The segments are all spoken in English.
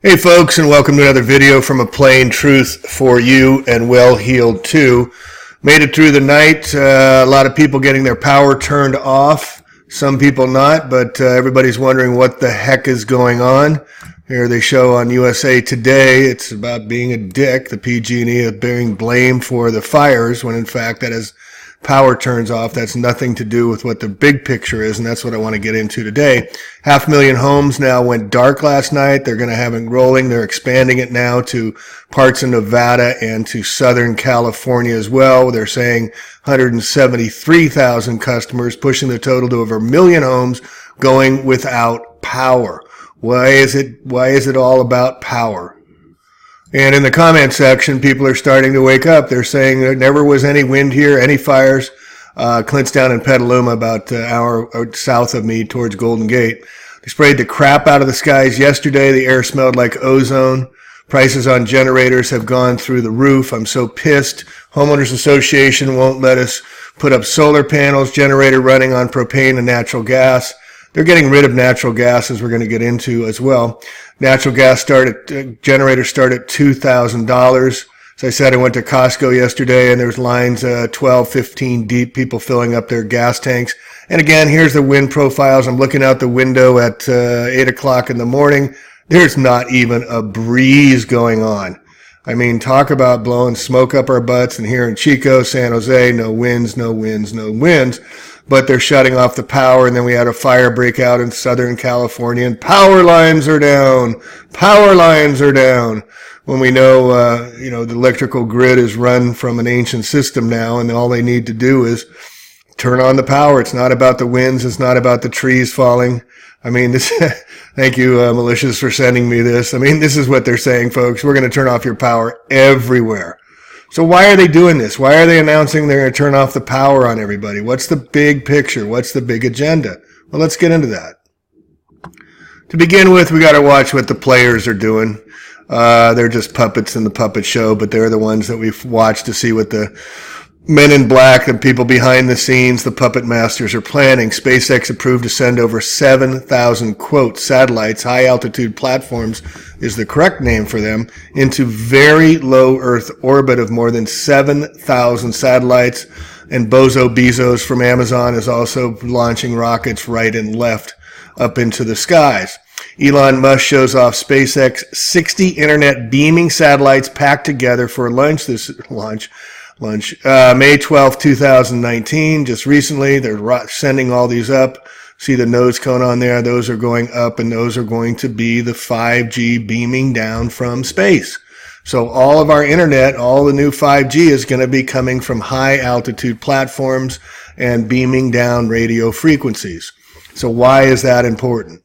Hey folks, and welcome to another video from A Plain Truth for You and Well Heeled too. Made it through the night. A lot of people getting their power turned off. Some people not, but everybody's wondering what the heck is going on. Here they show on USA Today, it's about being a dick. The PG&E is bearing blame for the fires, when in fact that is power turns off. That's nothing to do with what the big picture is, and that's what I want to get into today. 500,000 homes now went dark last night. They're going to have it rolling. They're expanding it now to parts of Nevada and to Southern California as well. They're saying 173,000 customers, pushing the total to over 1 million homes going without power. Why is it all about power? And in the comment section, people are starting to wake up. They're saying there never was any wind here, any fires. Clint's down in Petaluma, about an hour south of me towards Golden Gate. They sprayed the crap out of the skies yesterday. The air smelled like ozone. Prices on generators have gone through the roof. I'm so pissed. Homeowners Association won't let us put up solar panels, generator running on propane and natural gas. They're getting rid of natural gas, as we're going to get into as well. Natural gas generators start at $2,000. As I said, I went to Costco yesterday and there's lines 12, 15 deep, people filling up their gas tanks. And again, here's the wind profiles. I'm looking out the window at 8 o'clock in the morning. There's not even a breeze going on. I mean, talk about blowing smoke up our butts. And here in Chico, San Jose, no winds, no winds, no winds. But they're shutting off the power, and then we had a fire break out in Southern California, and power lines are down. Power lines are down. When we know, the electrical grid is run from an ancient system now, and all they need to do is turn on the power. It's not about the winds. It's not about the trees falling. I mean, this. Thank you, Malicious, for sending me this. I mean, this is what they're saying, folks. We're going to turn off your power everywhere. So why are they doing this? Why are they announcing they're going to turn off the power on everybody? What's the big picture? What's the big agenda? Well, let's get into that. To begin with, we got to watch what the players are doing. They're just puppets in the puppet show, but they're the ones that we've watched to see what the men in black, the people behind the scenes, the puppet masters are planning. SpaceX approved to send over 7,000, quote, satellites, high-altitude platforms is the correct name for them, into very low Earth orbit of more than 7,000 satellites. And Bozo Bezos from Amazon is also launching rockets right and left up into the skies. Elon Musk shows off SpaceX 60 internet beaming satellites packed together for May 12, 2019, just recently. They're sending all these up. See the nose cone on there? Those are going up, and those are going to be the 5G beaming down from space. So all of our internet, all the new 5G is going to be coming from high altitude platforms and beaming down radio frequencies. So why is that important?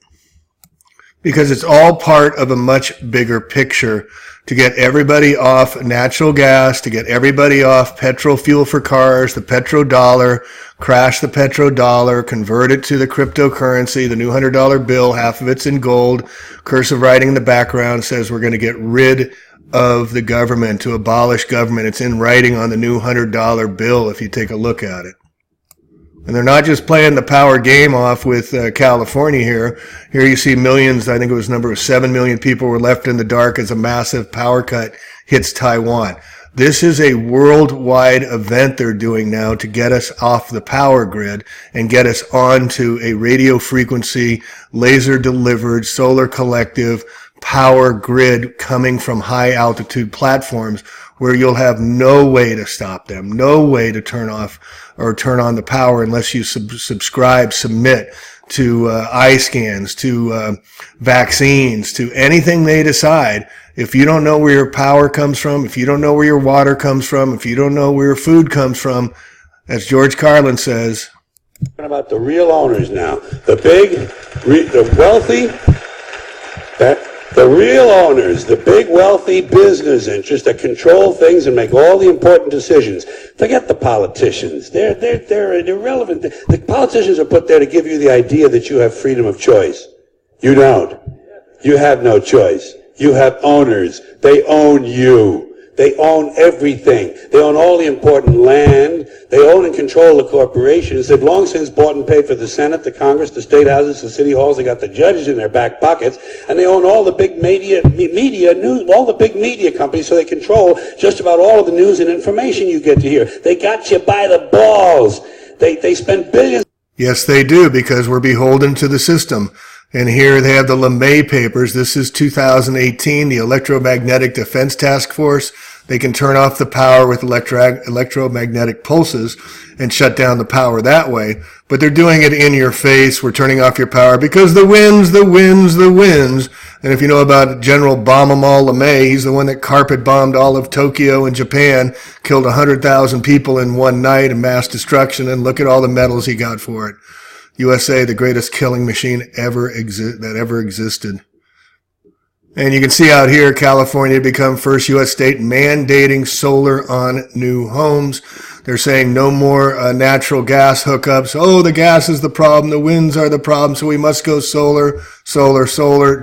Because it's all part of a much bigger picture to get everybody off natural gas, to get everybody off petrol fuel for cars, the petrodollar, crash the petrodollar, convert it to the cryptocurrency, the new $100 bill, half of it's in gold. Cursive writing in the background says we're going to get rid of the government, to abolish government. It's in writing on the new $100 bill if you take a look at it. And they're not just playing the power game off with California here. Here you see millions, I think it was number of 7 million people were left in the dark as a massive power cut hits Taiwan. This is a worldwide event they're doing now to get us off the power grid and get us onto a radio frequency, laser delivered, solar collective power grid coming from high altitude platforms where you'll have no way to stop them, no way to turn off or turn on the power unless you submit to eye scans, to vaccines, to anything they decide. If you don't know where your power comes from, if you don't know where your water comes from, if you don't know where your food comes from, as George Carlin says. About the real owners now, the wealthy, the real owners, the big wealthy business interests that control things and make all the important decisions. Forget the politicians. They're irrelevant. The politicians are put there to give you the idea that you have freedom of choice. You don't. You have no choice. You have owners. They own you. They own everything. They own all the important land. They own and control the corporations. They've long since bought and paid for the Senate, the Congress, the state houses, the city halls. They got the judges in their back pockets, and they own all the big all the big media companies, so they control just about all of the news and information you get to hear. They got you by the balls. They spend billions. Yes, they do, because we're beholden to the system. And here they have the LeMay papers. This is 2018, the Electromagnetic Defense Task Force. They can turn off the power with electromagnetic pulses and shut down the power that way. But they're doing it in your face. We're turning off your power because the winds. And if you know about General Bombamal LeMay, he's the one that carpet bombed all of Tokyo and Japan, killed 100,000 people in one night in mass destruction, and look at all the medals he got for it. USA, the greatest killing machine that ever existed. And you can see out here, California become first U.S. state mandating solar on new homes. They're saying no more natural gas hookups. Oh, the gas is the problem. The winds are the problem. So we must go solar,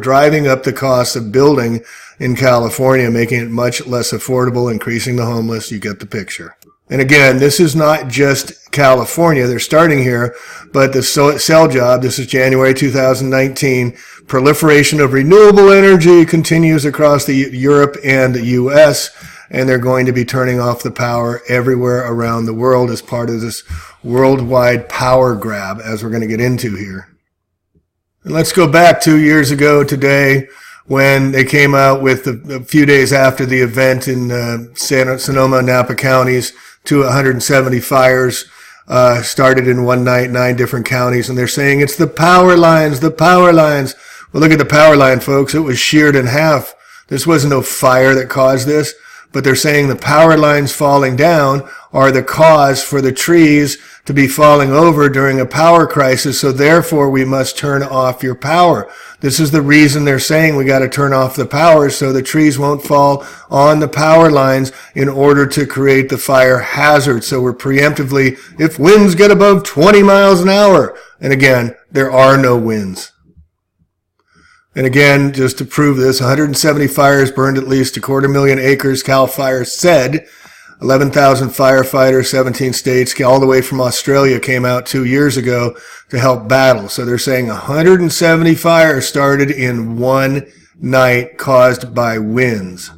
driving up the cost of building in California, making it much less affordable, increasing the homeless. You get the picture. And again, this is not just California. They're starting here, but the cell job, this is January 2019, proliferation of renewable energy continues across Europe and the U.S., and they're going to be turning off the power everywhere around the world as part of this worldwide power grab, as we're going to get into here. And let's go back 2 years ago today, when they came out with a few days after the event in Sonoma, Napa counties, 170 fires started in one night, 9 different counties, and they're saying it's the power lines. Well, look at the power line, folks. It was sheared in half. This wasn't no fire that caused this, but they're saying the power lines falling down are the cause for the trees to be falling over during a power crisis, so therefore we must turn off your power. This is the reason they're saying we got to turn off the power so the trees won't fall on the power lines in order to create the fire hazard. So we're preemptively, if winds get above 20 miles an hour, and again, there are no winds. And again, just to prove this, 170 fires burned at least 250,000 acres, CAL FIRE said. 11,000 firefighters, 17 states, all the way from Australia came out 2 years ago to help battle. So they're saying 170 fires started in one night caused by winds.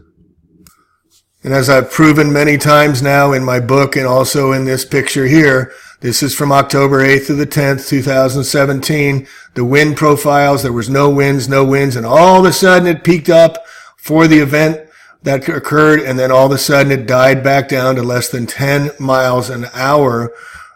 And as I've proven many times now in my book and also in this picture here, this is from October 8th to the 10th, 2017. The wind profiles, there was no winds, and all of a sudden it peaked up for the event that occurred, and then all of a sudden it died back down to less than 10 miles an hour.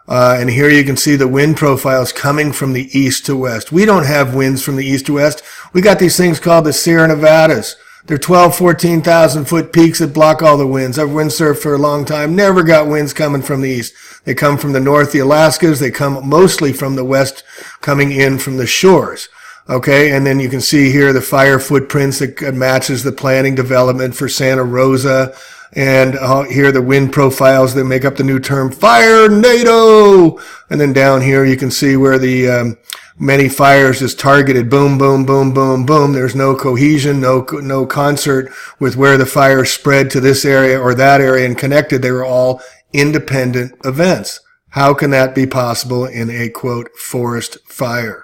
And here you can see the wind profiles coming from the east to west. We don't have winds from the east to west. We got these things called the Sierra Nevadas. They're 14,000 foot peaks that block all the winds. I've windsurfed for a long time. Never got winds coming from the east. They come from the north, the Alaskas. They come mostly from the west, coming in from the shores. Okay, and then you can see here the fire footprints that matches the planning development for Santa Rosa. And here the wind profiles that make up the new term fire NATO. And then down here you can see where the many fires is targeted. Boom, boom, boom, boom, boom. There's no cohesion, no concert with where the fire spread to this area or that area and connected. They were all independent events. How can that be possible in a, quote, forest fire?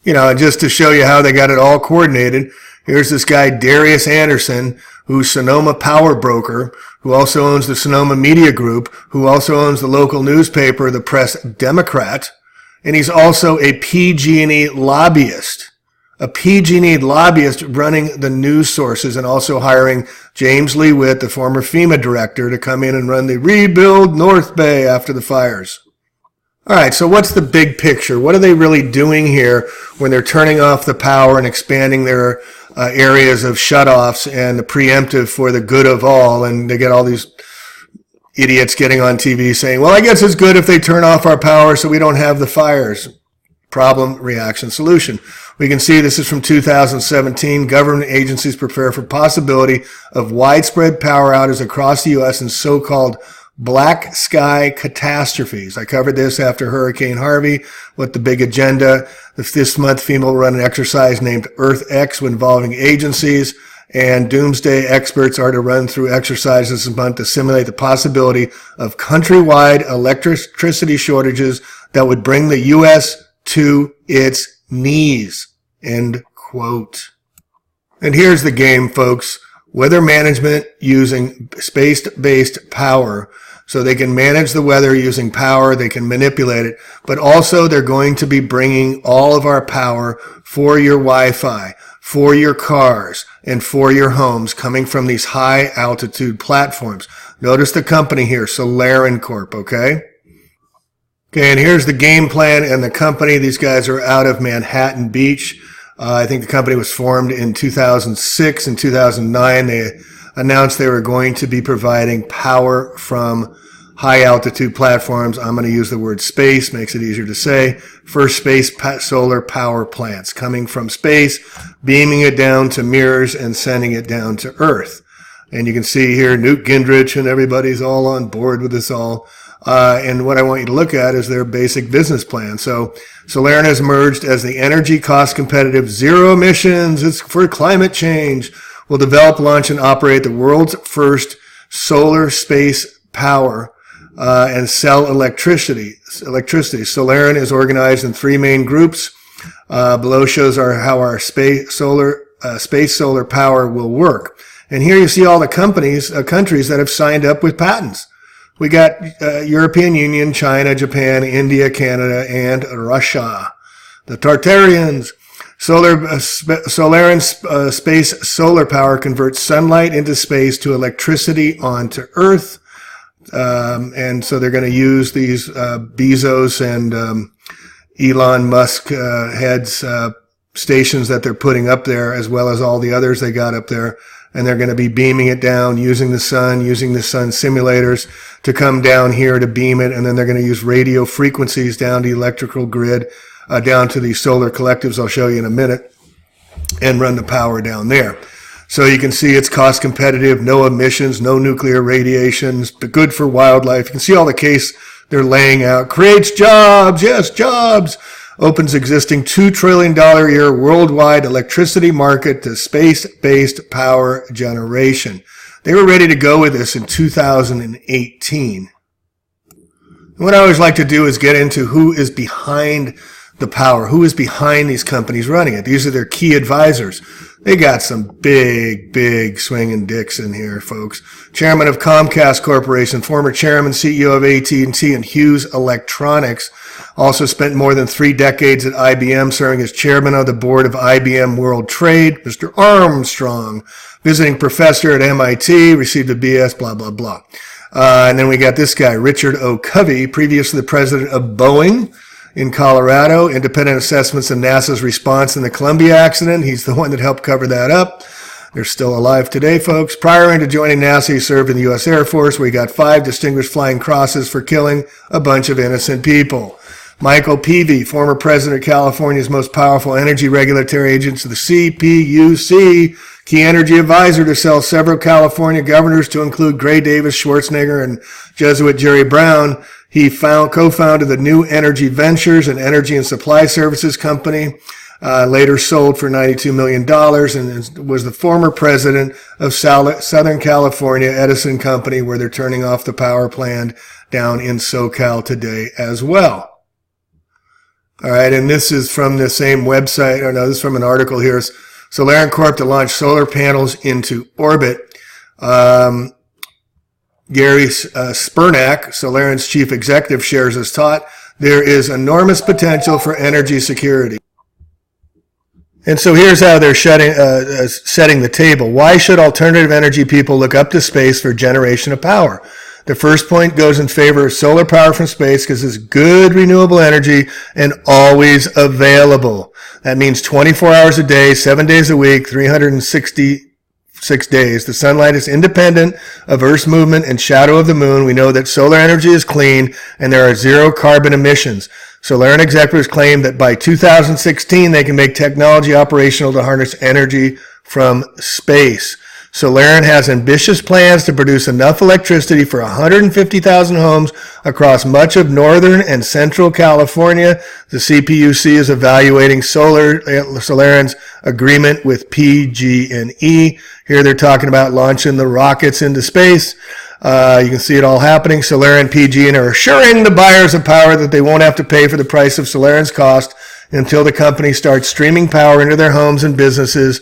You know, and just to show you how they got it all coordinated, here's this guy, Darius Anderson, who's Sonoma power broker, who also owns the Sonoma Media Group, who also owns the local newspaper, the Press Democrat, and he's also a PG&E lobbyist. A PG&E lobbyist running the news sources and also hiring James Lee Witt, the former FEMA director, to come in and run the Rebuild North Bay after the fires. All right, so what's the big picture? What are they really doing here when they're turning off the power and expanding their areas of shutoffs and the preemptive for the good of all? And they get all these idiots getting on TV saying, well, I guess it's good if they turn off our power so we don't have the fires. Problem, reaction, solution. We can see this is from 2017. Government agencies prepare for possibility of widespread power outages across the U.S. and so-called black sky catastrophes. I covered this after Hurricane Harvey. What the big agenda. This month, FEMA will run an exercise named Earth X involving agencies. And doomsday experts are to run through exercises this month to simulate the possibility of countrywide electricity shortages that would bring the U.S. to its knees. End quote. And here's the game, folks. Weather management using space-based power. So they can manage the weather using power, they can manipulate it, but also they're going to be bringing all of our power for your Wi-Fi, for your cars, and for your homes coming from these high altitude platforms. Notice the company here, Solarin Corp, okay? Okay, and here's the game plan and the company. These guys are out of Manhattan Beach. I think the company was formed in 2006 and 2009. They announced they were going to be providing power from high altitude platforms. I'm going to use the word space, makes it easier to say. First space solar power plants coming from space, beaming it down to mirrors and sending it down to Earth. And you can see here Newt Gingrich and everybody's all on board with this all. And what I want you to look at is their basic business plan. So Solarin has emerged as the energy cost competitive zero emissions. It's for climate change. Will develop, launch, and operate the world's first solar space power and sell electricity. Solarin is organized in three main groups. Below shows how our space solar power will work. And here you see all the countries that have signed up with patents. We got European Union, China, Japan, India, Canada, and Russia. The Tartarians. Solarin's space solar power converts sunlight into space to electricity onto Earth. And so they're going to use these Bezos and Elon Musk heads stations that they're putting up there, as well as all the others they got up there. And they're going to be beaming it down using the sun simulators to come down here to beam it. And then they're going to use radio frequencies down the electrical grid, down to the solar collectives I'll show you in a minute, and run the power down there. So you can see it's cost competitive, no emissions, no nuclear radiations, but good for wildlife. You can see all the case they're laying out. Creates jobs, yes, jobs. Opens existing $2 trillion a year worldwide electricity market to space-based power generation. They were ready to go with this in 2018. What I always like to do is get into who is behind the power, who is behind these companies running it. These are their key advisors. They got some big swinging dicks in here, folks. Chairman of Comcast Corporation, former chairman, CEO of AT&T and Hughes Electronics. Also spent more than 3 decades at IBM, serving as chairman of the board of IBM World Trade. Mr. Armstrong, visiting professor at MIT, received a BS, blah, blah, blah. And then we got this guy, Richard O. Covey, previously the president of Boeing in Colorado. Independent assessments of NASA's response in the Columbia accident. He's the one that helped cover that up. They're still alive today, folks. Prior to joining NASA, he served in the U.S. Air Force, where he got 5 distinguished flying crosses for killing a bunch of innocent people. Michael Peavy, former president of California's most powerful energy regulatory agency, the CPUC, key energy advisor to sell several California governors, to include Gray Davis, Schwarzenegger, and Jesuit Jerry Brown. He co-founded the New Energy Ventures, an energy and supply services company, later sold for $92 million, and was the former president of Southern California Edison Company, where they're turning off the power plant down in SoCal today as well. All right, and this is from the same website. Or no, this is from an article here. Solarin Corp to launch solar panels into orbit. Gary Spernak, Solarin's chief executive, shares his thought. There is enormous potential for energy security. And so here's how they're setting the table. Why should alternative energy people look up to space for generation of power? The first point goes in favor of solar power from space because it's good renewable energy and always available. That means 24 hours a day, 7 days a week, 366 days. The sunlight is independent of Earth's movement and shadow of the moon. We know that solar energy is clean and there are 0 carbon emissions. Solarin executives claim that by 2016 they can make technology operational to harness energy from space. Solarian has ambitious plans to produce enough electricity for 150,000 homes across much of northern and central California. The CPUC is evaluating Solarian's agreement with PG&E. Here they're talking about launching the rockets into space. You can see it all happening. Solarian and PG&E are assuring the buyers of power that they won't have to pay for the price of Solarian's cost until the company starts streaming power into their homes and businesses.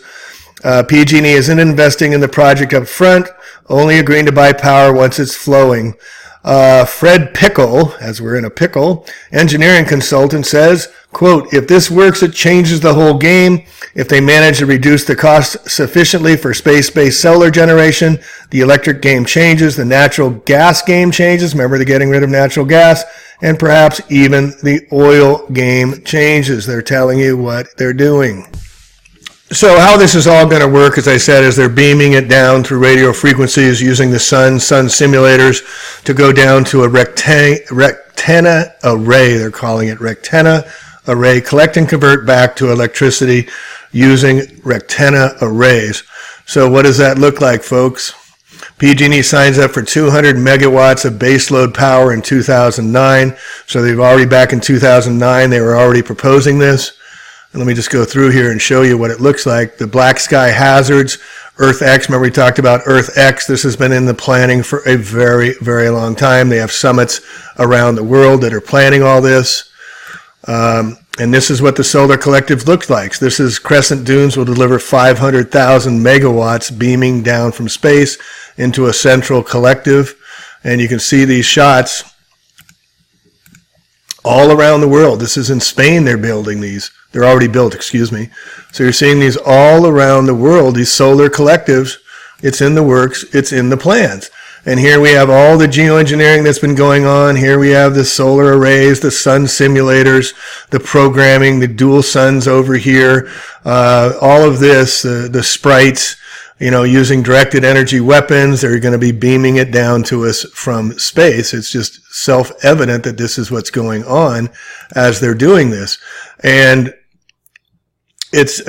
PG&E isn't investing in the project up front, only agreeing to buy power once it's flowing. Fred Pickle, as we're in a pickle, engineering consultant, says, quote, if this works, it changes the whole game. If they manage to reduce the cost sufficiently for space-based solar generation, the electric game changes, the natural gas game changes. Remember, they're getting rid of natural gas. And perhaps even the oil game changes. They're telling you what they're doing. So how this is all going to work, as I said, is they're beaming it down through radio frequencies using the sun simulators to go down to a rectenna array. They're calling it rectenna array, collect and convert back to electricity using rectenna arrays. So what does that look like, folks? PG&E signs up for 200 megawatts of baseload power in 2009. So they've already, back in 2009, they were already proposing this. And let me just go through here and show you what it looks like. The black sky hazards, Earth X. Remember we talked about Earth X. This has been in the planning for a very, very long time. They have summits around the world that are planning all this. And this is what the solar collective looks like. This is Crescent Dunes will deliver 500,000 megawatts beaming down from space into a central collective. And you can see these shots all around the world. This is in Spain they're building these. They're already built, excuse me. So you're seeing these all around the world, these solar collectives. It's in the works. It's in the plans. And here we have all the geoengineering that's been going on. Here we have the solar arrays, the sun simulators, the programming, the dual suns over here, all of this, the sprites, using directed energy weapons. They're going to be beaming it down to us from space. It's just self-evident that this is what's going on as they're doing this. And it's,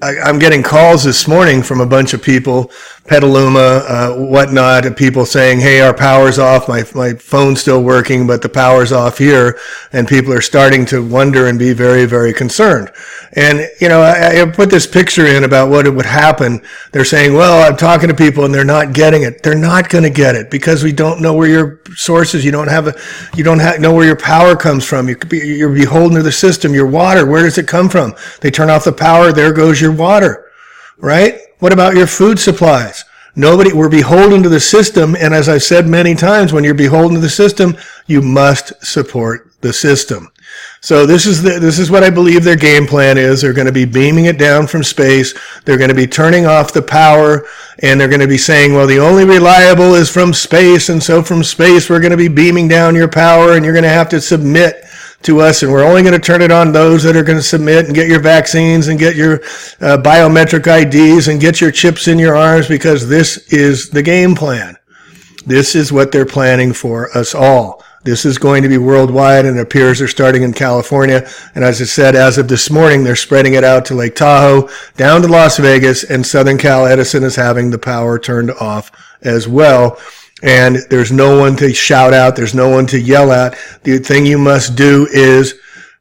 I'm getting calls this morning from a bunch of people, Petaluma, whatnot, people saying, hey, our power's off, my phone's still working, but the power's off here, and people are starting to wonder and be very, very concerned. And, I put this picture in about what would happen. They're saying, well, I'm talking to people and they're not getting it. They're not going to get it because we don't know where your sources, you don't know where your power comes from. You're beholden to the system. Your water, where does it come from? They turn off the power, there goes your water, right? What about your food supplies? We're beholden to the system, and as I've said many times, when you're beholden to the system, you must support the system. So this is what I believe their game plan is. They're going to be beaming it down from space. They're going to be turning off the power, and they're going to be saying, well, the only reliable is from space, and so from space we're going to be beaming down your power, and you're going to have to submit to us, and we're only going to turn it on those that are going to submit and get your vaccines and get your biometric IDs and get your chips in your arms, because this is the game plan. This is what they're planning for us all. This is going to be worldwide, and it appears they're starting in California. And as I said, as of this morning, they're spreading it out to Lake Tahoe, down to Las Vegas, and Southern Cal Edison is having the power turned off as well. And there's no one to shout out. There's no one to yell at. The thing you must do is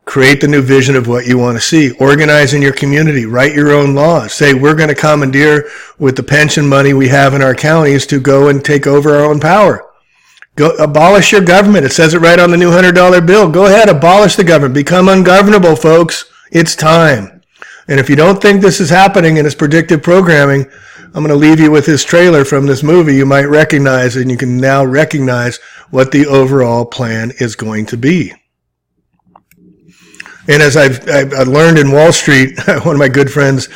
create the new vision of what you want to see. Organize in your community. Write your own laws. Say, we're going to commandeer with the pension money we have in our counties to go and take over our own power. Go abolish your government. It says it right on the new $100 bill. Go ahead, abolish the government. Become ungovernable, folks. It's time. And if you don't think this is happening in its predictive programming, I'm going to leave you with this trailer from this movie you might recognize, and you can now recognize what the overall plan is going to be. And as I've learned in Wall Street, one of my good friends,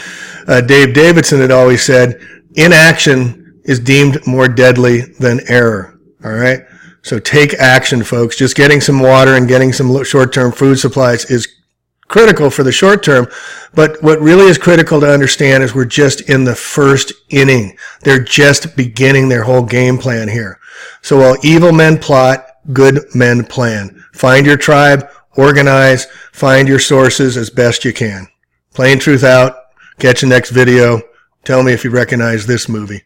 Dave Davidson, had always said, inaction is deemed more deadly than error. All right? So take action, folks. Just getting some water and getting some short-term food supplies is critical for the short term, but what really is critical to understand is we're just in the first inning. They're just beginning their whole game plan here. So while evil men plot, good men plan. Find your tribe, organize, find your sources as best you can. Plain truth out. Catch you next video. Tell me if you recognize this movie.